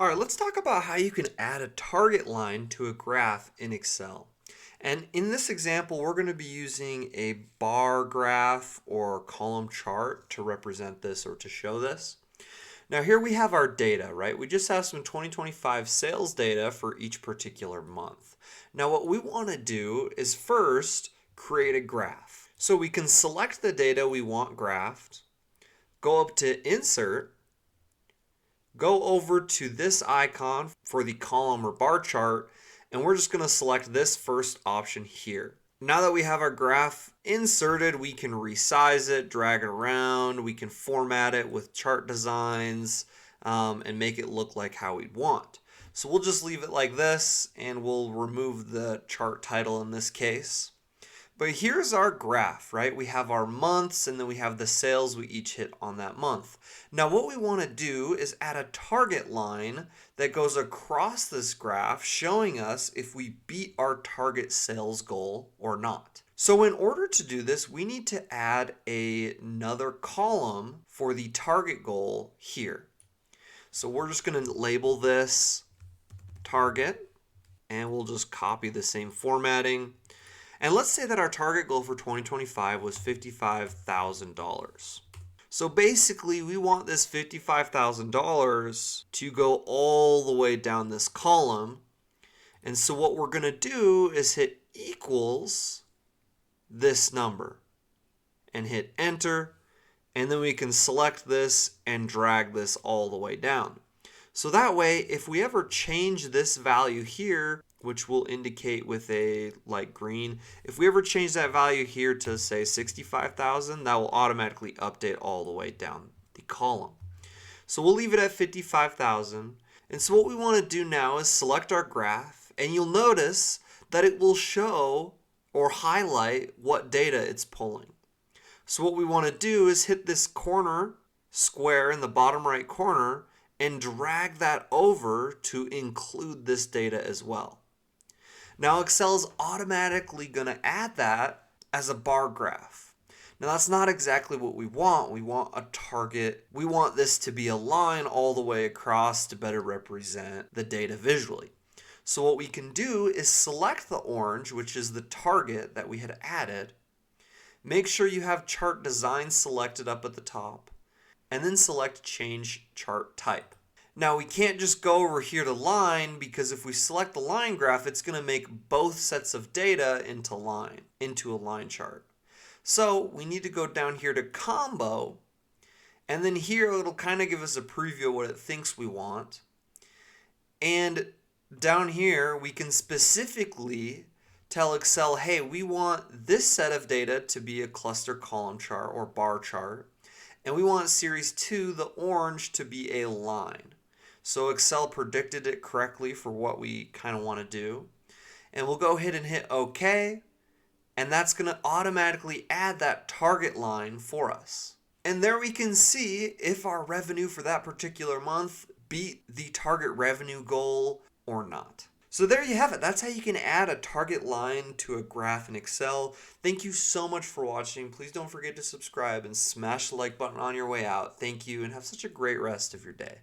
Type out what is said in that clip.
All right, let's talk about how you can add a target line to a graph in Excel. And in this example, we're going to be using a bar graph or column chart to represent this or to show this. Now here we have our data, right? We just have some 2025 sales data for each particular month. Now what we want to do is first create a graph. So we can select the data we want graphed, go up to Insert, go over to this icon for the column or bar chart, and we're just going to select this first option here. Now that we have our graph inserted, we can resize it, drag it around, we can format it with chart designs, and make it look like how we'd want. So we'll just leave it like this, and we'll remove the chart title in this case. But here's our graph, right? We have our months and then we have the sales we each hit on that month. Now what we want to do is add a target line that goes across this graph showing us if we beat our target sales goal or not. So in order to do this, we need to add another column for the target goal here. So we're just going to label this target and we'll just copy the same formatting. And let's say that our target goal for 2025 was $55,000. So basically, we want this $55,000 to go all the way down this column. And so what we're going to do is hit equals this number and hit enter. And then we can select this and drag this all the way down. So that way, if we ever change this value here, which we'll indicate with a light green, if we ever change that value here to say 65,000, that will automatically update all the way down the column. So we'll leave it at 55,000. And so what we want to do now is select our graph, and you'll notice that it will show or highlight what data it's pulling. So what we want to do is hit this corner square in the bottom right corner and drag that over to include this data as well. Now Excel is automatically going to add that as a bar graph. Now that's not exactly what we want. We want a target. We want this to be a line all the way across to better represent the data visually. So what we can do is select the orange, which is the target that we had added. Make sure you have chart design selected up at the top, and then select change chart type. Now we can't just go over here to line, because if we select the line graph, it's going to make both sets of data into a line chart. So we need to go down here to combo, and then here it'll kind of give us a preview of what it thinks we want. And down here we can specifically tell Excel, hey, we want this set of data to be a cluster column chart or bar chart, and we want series 2, the orange, to be a line. So Excel predicted it correctly for what we kind of want to do. And we'll go ahead and hit OK. And that's going to automatically add that target line for us. And there we can see if our revenue for that particular month beat the target revenue goal or not. So there you have it. That's how you can add a target line to a graph in Excel. Thank you so much for watching. Please don't forget to subscribe and smash the like button on your way out. Thank you, and have such a great rest of your day.